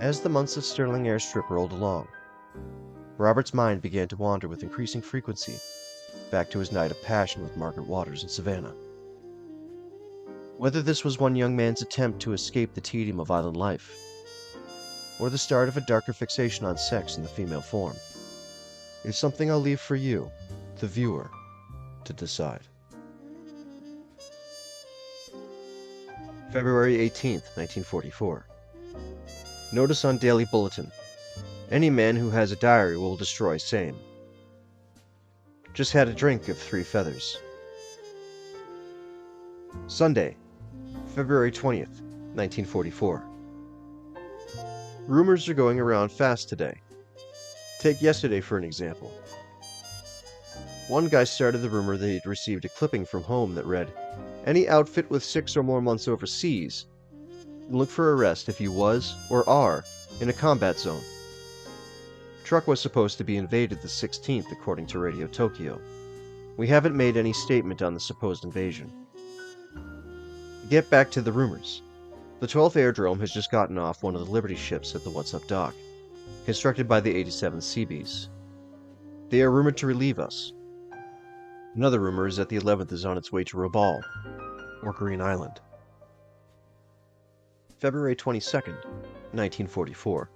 As the months of Sterling airstrip rolled along, Robert's mind began to wander with increasing frequency back to his night of passion with Margaret Waters in Savannah. Whether this was one young man's attempt to escape the tedium of island life, or the start of a darker fixation on sex in the female form, is something I'll leave for you, the viewer, to decide. February 18th, 1944. Notice on Daily Bulletin: any man who has a diary will destroy same. Just had a drink of 3 feathers. Sunday, February 20th, 1944. Rumors are going around fast today. Take yesterday for an example. One guy started the rumor that he'd received a clipping from home that read, "Any outfit with 6 or more months overseas, look for arrest if you was or are in a combat zone." Truck was supposed to be invaded the 16th, according to Radio Tokyo. We haven't made any statement on the supposed invasion. Get back to the rumors. The 12th Airdrome has just gotten off one of the Liberty ships at the What's Up dock, constructed by the 87 Seabees. They are rumored to relieve us. Another rumor is that the 11th is on its way to Rabaul, or Green Island. February 22nd, 1944.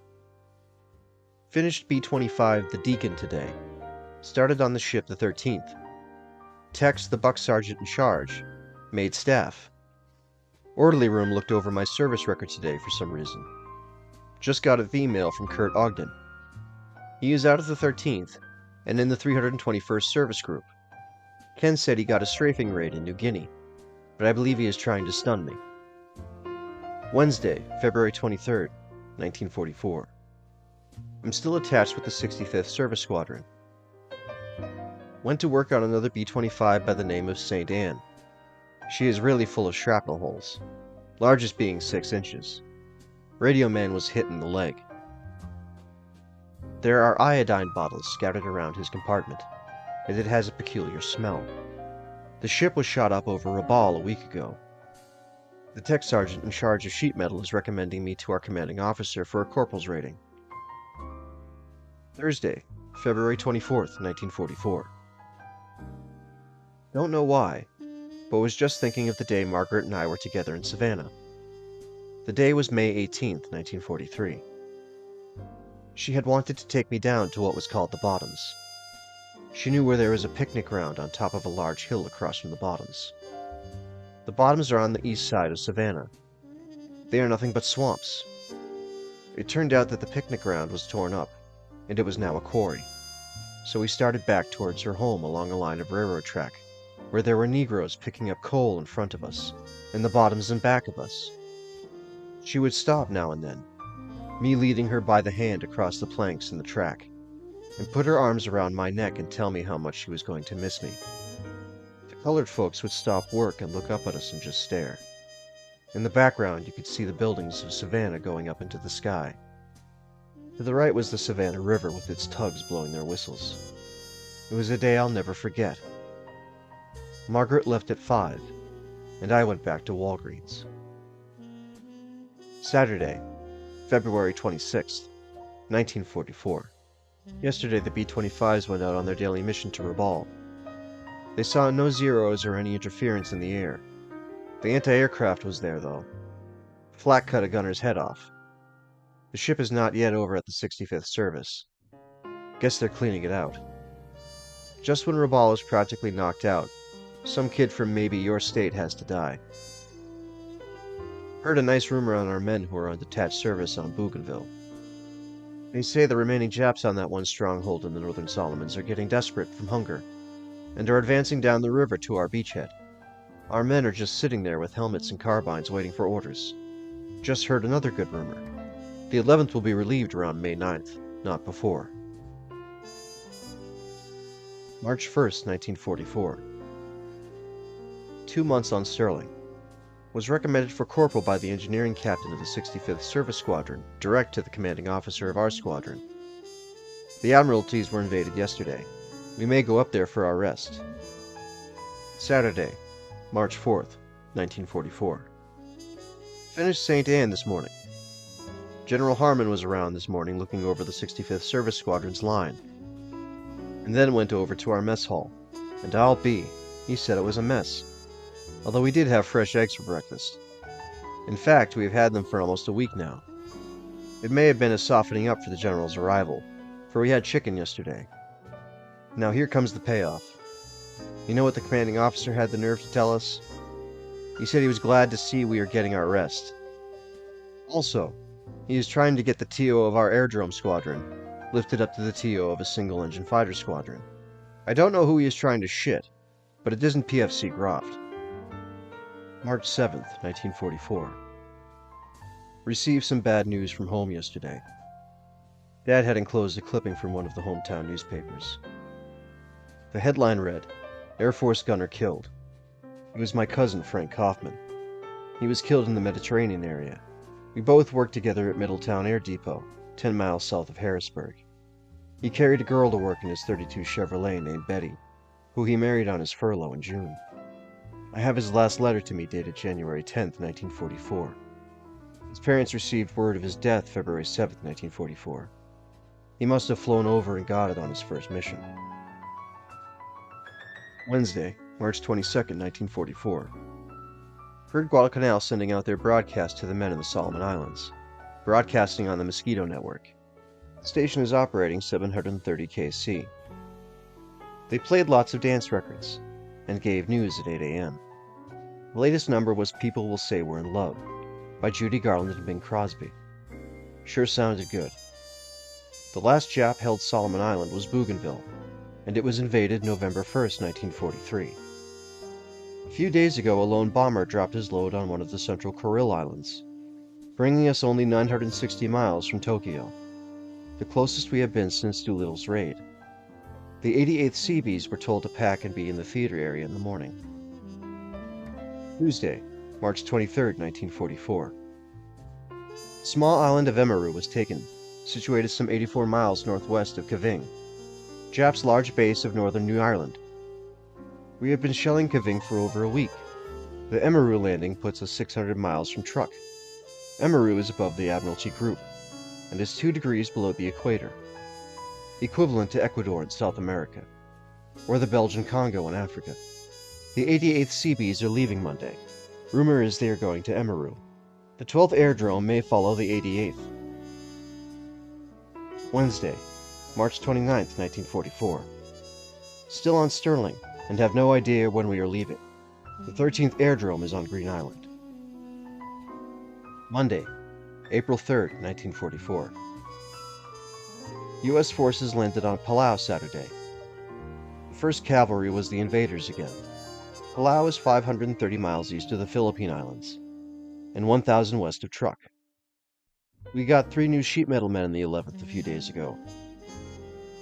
Finished B-25 The Deacon today. Started on the ship the 13th. Text the buck sergeant in charge. Made staff. Orderly room looked over my service record today for some reason. Just got an email from Kurt Ogden. He is out of the 13th and in the 321st Service Group. Ken said he got a strafing raid in New Guinea, but I believe he is trying to stun me. Wednesday, February 23rd, 1944. I'm still attached with the 65th Service Squadron. Went to work on another B-25 by the name of St. Anne. She is really full of shrapnel holes, largest being 6 inches. Radio man was hit in the leg. There are iodine bottles scattered around his compartment, and it has a peculiar smell. The ship was shot up over Rabaul a week ago. The tech sergeant in charge of sheet metal is recommending me to our commanding officer for a corporal's rating. Thursday, February 24th, 1944. Don't know why, but was just thinking of the day Margaret and I were together in Savannah. The day was May 18th, 1943. She had wanted to take me down to what was called the Bottoms. She knew where there was a picnic ground on top of a large hill across from the Bottoms. The Bottoms are on the east side of Savannah. They are nothing but swamps. It turned out that the picnic ground was torn up, and it was now a quarry. So we started back towards her home along a line of railroad track, where there were Negroes picking up coal in front of us, and the Bottoms in back of us. She would stop now and then, me leading her by the hand across the planks in the track, and put her arms around my neck and tell me how much she was going to miss me. The colored folks would stop work and look up at us and just stare. In the background you could see the buildings of Savannah going up into the sky. To the right was the Savannah River with its tugs blowing their whistles. It was a day I'll never forget. Margaret left at 5, and I went back to Walgreens. Saturday, February 26th, 1944. Yesterday the B-25s went out on their daily mission to Rabaul. They saw no Zeros or any interference in the air. The anti-aircraft was there, though. Flak cut a gunner's head off. The ship is not yet over at the 65th Service. Guess they're cleaning it out. Just when Rabaul is practically knocked out, some kid from maybe your state has to die. Heard a nice rumor on our men who are on detached service on Bougainville. They say the remaining Japs on that one stronghold in the Northern Solomons are getting desperate from hunger, and are advancing down the river to our beachhead. Our men are just sitting there with helmets and carbines waiting for orders. Just heard another good rumor. The 11th will be relieved around May 9th, not before. March 1st, 1944. 2 months on Sterling. Was recommended for corporal by the engineering captain of the 65th Service Squadron, direct to the commanding officer of our squadron. The Admiralties were invaded yesterday. We may go up there for our rest. Saturday, March 4th, 1944. Finished St. Anne this morning. General Harmon was around this morning looking over the 65th Service Squadron's line, and then went over to our mess hall, and he said it was a mess, although we did have fresh eggs for breakfast. In fact, we have had them for almost a week now. It may have been a softening up for the General's arrival, for we had chicken yesterday. Now here comes the payoff. You know what the commanding officer had the nerve to tell us? He said he was glad to see we are getting our rest. Also, he is trying to get the TO of our airdrome squadron lifted up to the TO of a single-engine fighter squadron. I don't know who he is trying to shit, but it isn't PFC Groft. March 7th, 1944. Received some bad news from home yesterday. Dad had enclosed a clipping from one of the hometown newspapers. The headline read, "Air Force gunner killed." It was my cousin, Frank Kaufman. He was killed in the Mediterranean area. We both worked together at Middletown Air Depot, 10 miles south of Harrisburg. He carried a girl to work in his '32 Chevrolet named Betty, who he married on his furlough in June. I have his last letter to me dated January 10th, 1944. His parents received word of his death February 7th, 1944. He must have flown over and got it on his first mission. Wednesday, March 22nd, 1944. Heard Guadalcanal sending out their broadcast to the men in the Solomon Islands, broadcasting on the Mosquito Network. The station is operating 730 kc. They played lots of dance records, and gave news at 8 a.m. The latest number was People Will Say We're in Love, by Judy Garland and Bing Crosby. Sure sounded good. The last Jap held Solomon Island was Bougainville, and it was invaded November 1st, 1943. A few days ago, a lone bomber dropped his load on one of the Central Kuril Islands, bringing us only 960 miles from Tokyo, the closest we have been since Doolittle's raid. The 88th Seabees were told to pack and be in the theater area in the morning. Tuesday, March 23rd, 1944. The small island of Emaru was taken, situated some 84 miles northwest of Kaving, Jap's large base of northern New Ireland. We have been shelling Kaving for over a week. The Emaru landing puts us 600 miles from Truk. Emaru is above the Admiralty Group, and is 2 degrees below the equator, equivalent to Ecuador in South America, or the Belgian Congo in Africa. The 88th Seabees are leaving Monday. Rumor is they are going to Emaru. The 12th Airdrome may follow the 88th. Wednesday, March 29th, 1944. Still on Sterling, and have no idea when we are leaving. The 13th Airdrome is on Green Island. Monday, April 3rd, 1944. U.S. forces landed on Palau Saturday. The 1st Cavalry was the invaders again. Palau is 530 miles east of the Philippine Islands, and 1,000 west of Truk. We got 3 new sheet metal men in the 11th a few days ago.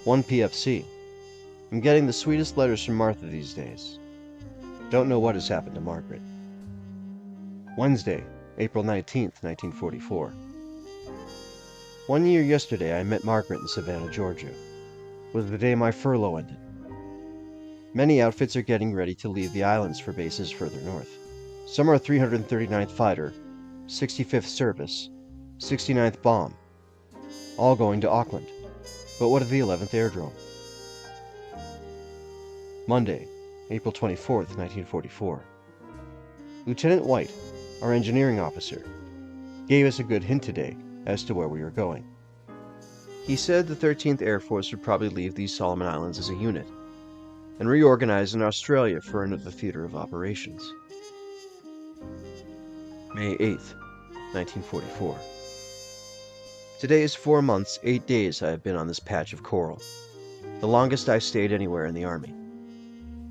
1 PFC. I'm getting the sweetest letters from Martha these days. Don't know what has happened to Margaret. Wednesday, April 19th, 1944. 1 year yesterday I met Margaret in Savannah, Georgia. It was the day my furlough ended. Many outfits are getting ready to leave the islands for bases further north. Some are 339th Fighter, 65th Service, 69th Bomb, all going to Auckland. But what of the 11th Airdrome? Monday, April 24th, 1944. Lieutenant White, our engineering officer, gave us a good hint today as to where we were going. He said the 13th Air Force would probably leave these Solomon Islands as a unit and reorganize in Australia for another theater of operations. May 8th, 1944. Today is 4 months, 8 days I have been on this patch of coral, the longest I stayed anywhere in the Army.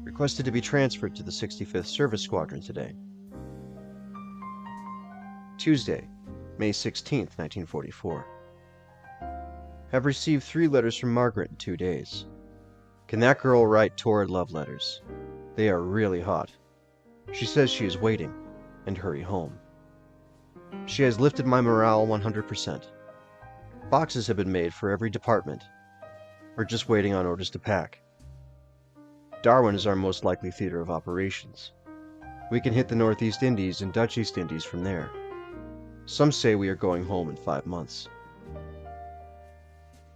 Requested to be transferred to the 65th Service Squadron today. Tuesday, May 16th, 1944. Have received 3 letters from Margaret in 2 days. Can that girl write torrid love letters? They are really hot. She says she is waiting, and hurry home. She has lifted my morale 100%. Boxes have been made for every department. We're just waiting on orders to pack. Darwin is our most likely theater of operations. We can hit the Northeast Indies and Dutch East Indies from there. Some say we are going home in 5 months.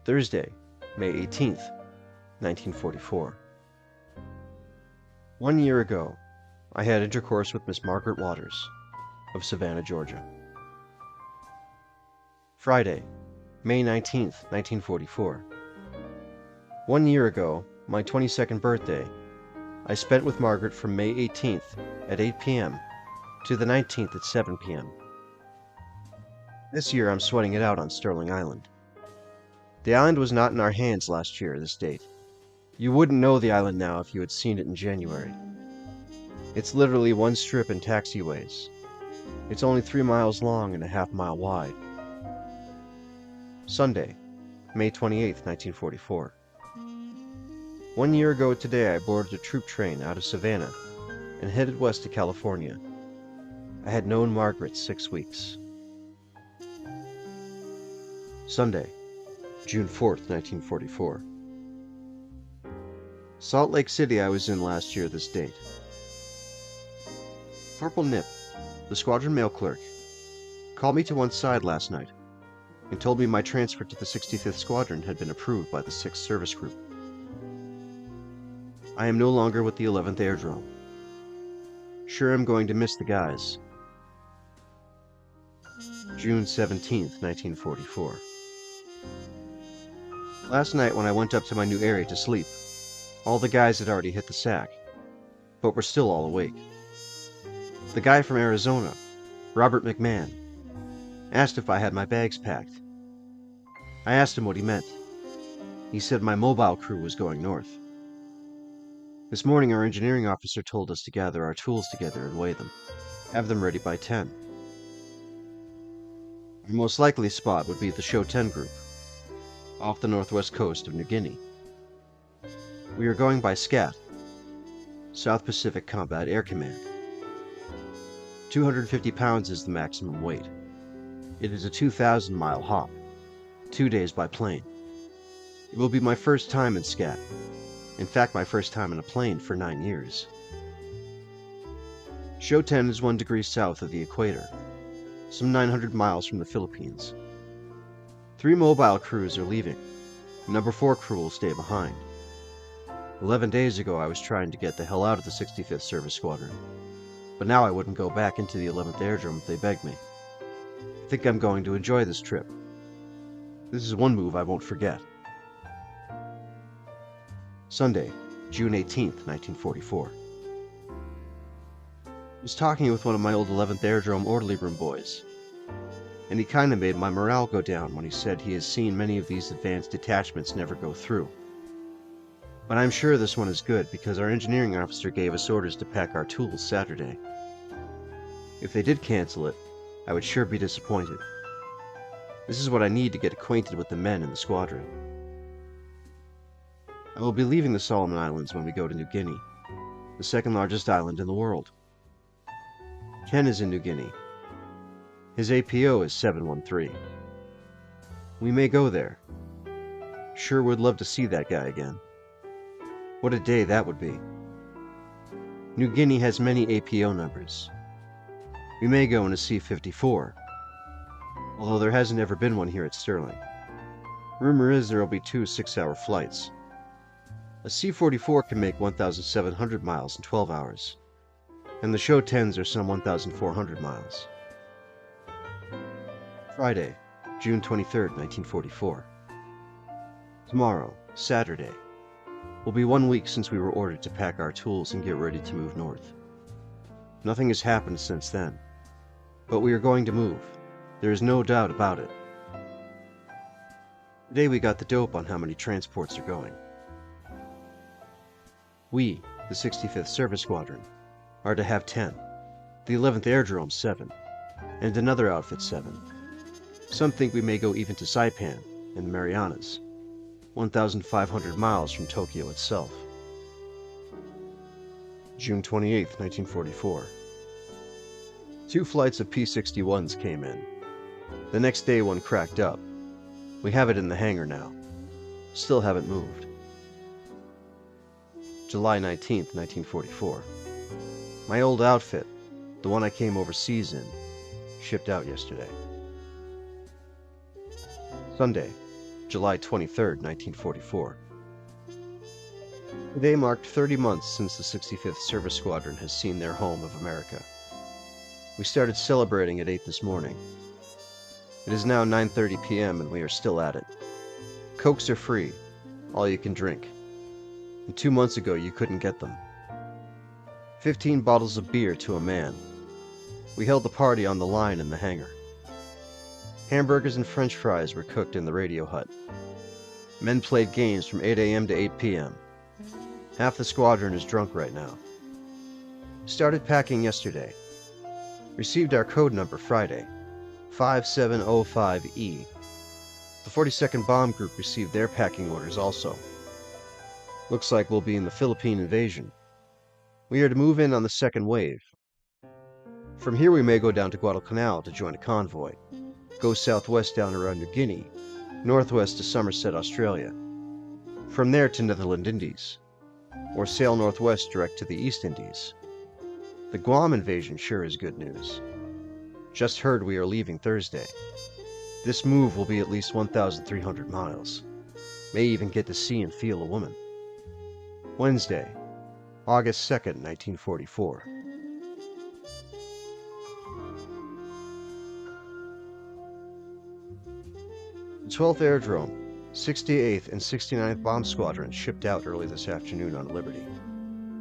Thursday, May 18th, 1944. 1 year ago, I had intercourse with Miss Margaret Waters of Savannah, Georgia. Friday, May 19th, 1944. 1 year ago, my 22nd birthday, I spent with Margaret from May 18th at 8 p.m. to the 19th at 7 p.m. This year I'm sweating it out on Sterling Island. The island was not in our hands last year, this date. You wouldn't know the island now if you had seen it in January. It's literally one strip and taxiways. It's only 3 miles long and a half-mile wide. Sunday, May 28th, 1944. 1 year ago today I boarded a troop train out of Savannah and headed west to California. I had known Margaret 6 weeks. Sunday, June 4th, 1944. Salt Lake City I was in last year this date. Corporal Nip, the squadron mail clerk, called me to one side last night and told me my transfer to the 65th Squadron had been approved by the 6th Service Group. I am no longer with the 11th Airdrome. Sure I'm going to miss the guys. June 17th, 1944. Last night when I went up to my new area to sleep, all the guys had already hit the sack, but were still all awake. The guy from Arizona, Robert McMahon, asked if I had my bags packed. I asked him what he meant. He said my mobile crew was going north. This morning our engineering officer told us to gather our tools together and weigh them. Have them ready by 10. Our most likely spot would be the Show 10 group, off the northwest coast of New Guinea. We are going by SCAT, South Pacific Combat Air Command. 250 pounds is the maximum weight. It is a 2,000-mile hop, 2 days by plane. It will be my first time in SCAT. In fact, my first time in a plane for 9 years. Show 10 is 1 degree south of the equator, some 900 miles from the Philippines. 3 mobile crews are leaving. Number 4 crew will stay behind. 11 days ago I was trying to get the hell out of the 65th Service Squadron, but now I wouldn't go back into the 11th Airdrome if they begged me. I think I'm going to enjoy this trip. This is one move I won't forget. Sunday, June 18th, 1944. I was talking with one of my old 11th Airdrome orderly room boys, and he kinda made my morale go down when he said he has seen many of these advanced detachments never go through. But I'm sure this one is good because our engineering officer gave us orders to pack our tools Saturday. If they did cancel it, I would sure be disappointed. This is what I need to get acquainted with the men in the squadron. I will be leaving the Solomon Islands when we go to New Guinea, the second largest island in the world. Ken is in New Guinea. His APO is 713. We may go there. Sure would love to see that guy again. What a day that would be. New Guinea has many APO numbers. We may go in a C-54, although there hasn't ever been one here at Sterling. Rumor is there will be 2 6-hour flights. A C-44 can make 1,700 miles in 12 hours, and the Show 10s are some 1,400 miles. Friday, June 23rd, 1944. Tomorrow, Saturday, will be 1 week since we were ordered to pack our tools and get ready to move north. Nothing has happened since then, but we are going to move. There is no doubt about it. Today we got the dope on how many transports are going. We, the 65th Service Squadron, are to have 10, the 11th Airdrome 7, and another outfit 7. Some think we may go even to Saipan in the Marianas, 1,500 miles from Tokyo itself. June 28, 1944. 2 flights of P-61s came in. The next day one cracked up. We have it in the hangar now. Still haven't moved. July 19, 1944. My old outfit, the one I came overseas in, shipped out yesterday. Sunday, July 23, 1944. Today marked 30 months since the 65th Service Squadron has seen their home of America. We started celebrating at 8 this morning. It is now 9:30 p.m. and we are still at it. Cokes are free, all you can drink. And 2 months ago you couldn't get them. 15 bottles of beer to a man. We held the party on the line in the hangar. Hamburgers and French fries were cooked in the radio hut. Men played games from 8 a.m. to 8 p.m. Half the squadron is drunk right now. Started packing yesterday. Received our code number Friday, 5705E. The 42nd Bomb Group received their packing orders also. Looks like we'll be in the Philippine invasion. We are to move in on the second wave. From here we may go down to Guadalcanal to join a convoy, go southwest down around New Guinea, northwest to Somerset, Australia. From there to Netherland Indies, or sail northwest direct to the East Indies. The Guam invasion sure is good news. Just heard we are leaving Thursday. This move will be at least 1,300 miles. May even get to see and feel a woman. Wednesday, August 2nd, 1944. The 12th Aerodrome, 68th and 69th Bomb Squadrons shipped out early this afternoon on Liberty.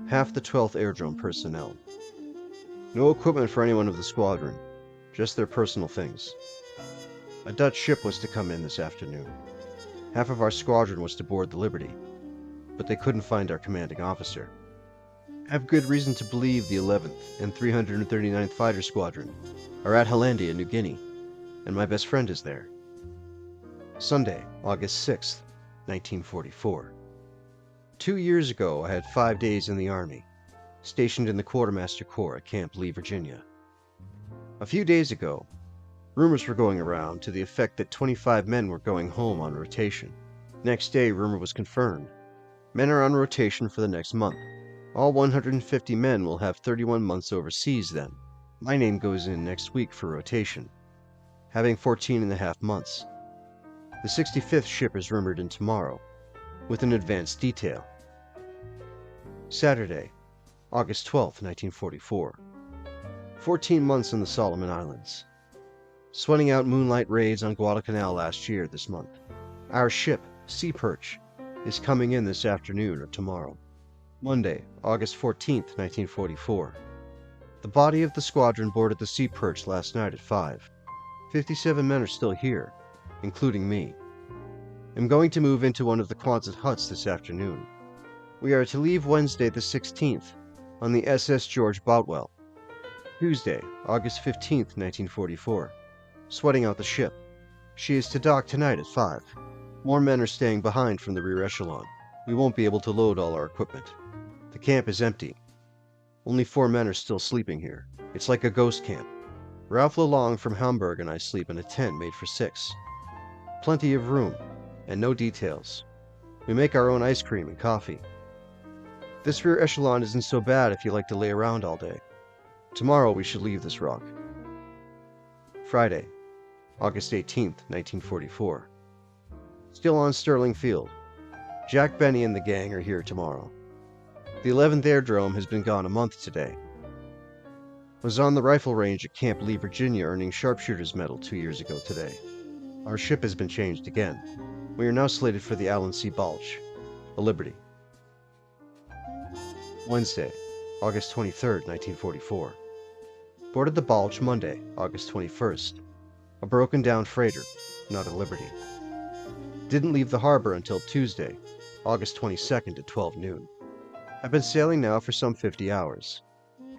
Half the 12th Aerodrome personnel. No equipment for anyone of the squadron, just their personal things. A Dutch ship was to come in this afternoon. Half of our squadron was to board the Liberty, but they couldn't find our commanding officer. Have good reason to believe the 11th and 339th Fighter Squadron are at Hollandia, New Guinea, and my best friend is there. Sunday, August 6th, 1944. 2 years ago, I had 5 days in the Army, stationed in the Quartermaster Corps at Camp Lee, Virginia. A few days ago, rumors were going around to the effect that 25 men were going home on rotation. Next day, rumor was confirmed. Men are on rotation for the next month. All 150 men will have 31 months overseas then. My name goes in next week for rotation, having 14 and a half months. The 65th ship is rumored in tomorrow, with an advanced detail. Saturday, August 12, 1944. 14 months in the Solomon Islands. Sweating out moonlight raids on Guadalcanal last year this month. Our ship, Sea Perch, is coming in this afternoon or tomorrow. Monday, August 14, 1944. The body of the squadron boarded the Sea Perch last night at 5. 57 men are still here, including me. I'm going to move into one of the Quonset huts this afternoon. We are to leave Wednesday the 16th on the SS George Boutwell. Tuesday, August 15, 1944. Sweating out the ship. She is to dock tonight at 5. More men are staying behind from the rear echelon. We won't be able to load all our equipment. The camp is empty. Only 4 men are still sleeping here. It's like a ghost camp. Ralph Lalong from Hamburg and I sleep in a tent made for 6. Plenty of room, and no details. We make our own ice cream and coffee. This rear echelon isn't so bad if you like to lay around all day. Tomorrow we should leave this rock. Friday, August 18, 1944. Still on Sterling Field. Jack Benny and the gang are here tomorrow. The 11th Aerodrome has been gone a month today. Was on the rifle range at Camp Lee, Virginia, earning Sharpshooter's Medal 2 years ago today. Our ship has been changed again. We are now slated for the Allen C. Balch, the Liberty. Wednesday, August 23, 1944. Boarded the Balch Monday, August 21st. A broken down freighter, not a Liberty. Didn't leave the harbor until Tuesday, August 22nd at 12 noon. I've been sailing now for some 50 hours.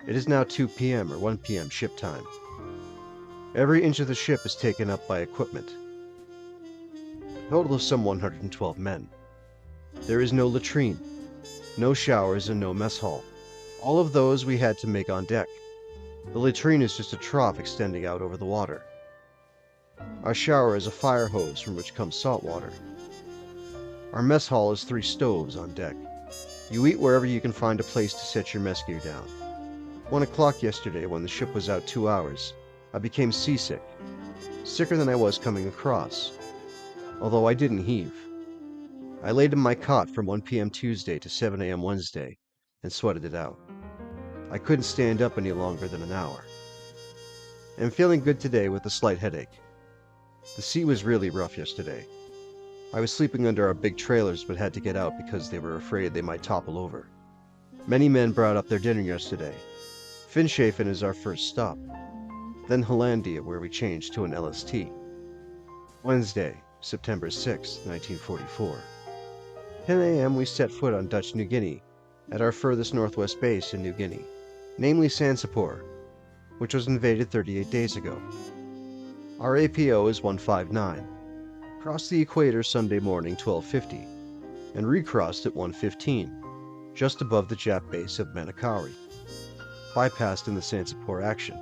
It is now 2 p.m. or 1 p.m. ship time. Every inch of the ship is taken up by equipment. A total of some 112 men. There is no latrine, no showers, and no mess hall. All of those we had to make on deck. The latrine is just a trough extending out over the water. Our shower is a fire hose from which comes salt water. Our mess hall is 3 stoves on deck. You eat wherever you can find a place to set your mess gear down. 1 o'clock yesterday, when the ship was out 2 hours, I became seasick. Sicker than I was coming across. although I didn't heave. I laid in my cot from 1 p.m. Tuesday to 7 a.m. Wednesday and sweated it out. I couldn't stand up any longer than an hour. I'm feeling good today with a slight headache. The sea was really rough yesterday. I was sleeping under our big trailers but had to get out because they were afraid they might topple over. Many men brought up their dinner yesterday. Finschhafen is our first stop, then Hollandia, where we changed to an LST. Wednesday, September 6, 1944. 10 a.m. we set foot on Dutch New Guinea, at our furthest northwest base in New Guinea, namely Sansapor, which was invaded 38 days ago. Our APO is 159. Crossed the equator Sunday morning 12:50, and recrossed at 1:15, just above the Jap base of Manakauri. Bypassed in the Sansapor action.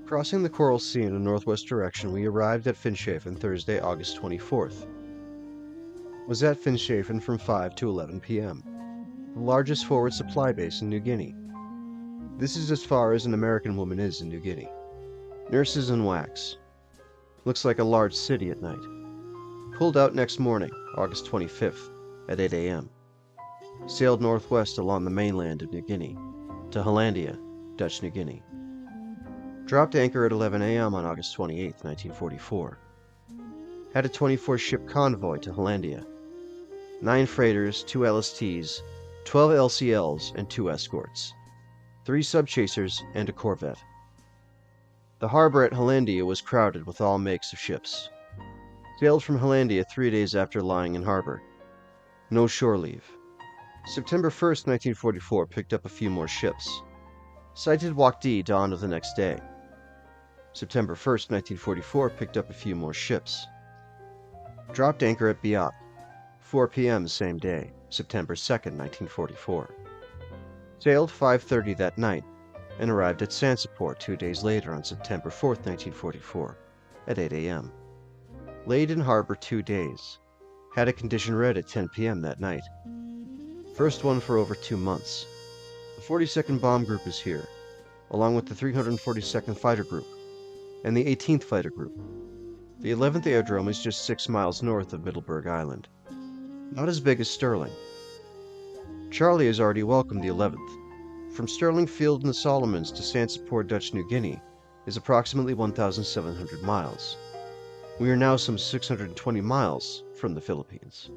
Crossing the Coral Sea in a northwest direction, we arrived at Finschhafen Thursday, August 24th. Was at Finschhafen from 5 to 11 p.m., the largest forward supply base in New Guinea. This is as far as an American woman is in New Guinea. Nurses and wax. Looks like a large city at night. Pulled out next morning, August 25th, at 8 a.m. Sailed northwest along the mainland of New Guinea, to Hollandia, Dutch New Guinea. Dropped anchor at 11 a.m. on August 28, 1944. Had a 24-ship convoy to Hollandia. 9 freighters, 2 LSTs, 12 LCLs, and 2 escorts. 3 subchasers and a corvette. The harbor at Hollandia was crowded with all makes of ships. Sailed from Hollandia 3 days after lying in harbor. No shore leave. September 1st, 1944 picked up a few more ships. Sighted Wakdi dawn of the next day. September 1st, 1944 picked up a few more ships. Dropped anchor at Biak, 4 p.m. same day, September 2nd, 1944. Sailed 5:30 that night, and arrived at Sansapor 2 days later on September 4th, 1944, at 8 a.m. Laid in harbor 2 days. Had a condition red at 10 p.m. that night. First one for over 2 months. The 42nd Bomb Group is here, along with the 342nd Fighter Group, and the 18th Fighter Group. The 11th Airdrome is just 6 miles north of Middleburg Island. Not as big as Sterling. Charlie has already welcomed the 11th. From Sterling Field in the Solomons to Sansapor, Dutch New Guinea, is approximately 1,700 miles. We are now some 620 miles from the Philippines.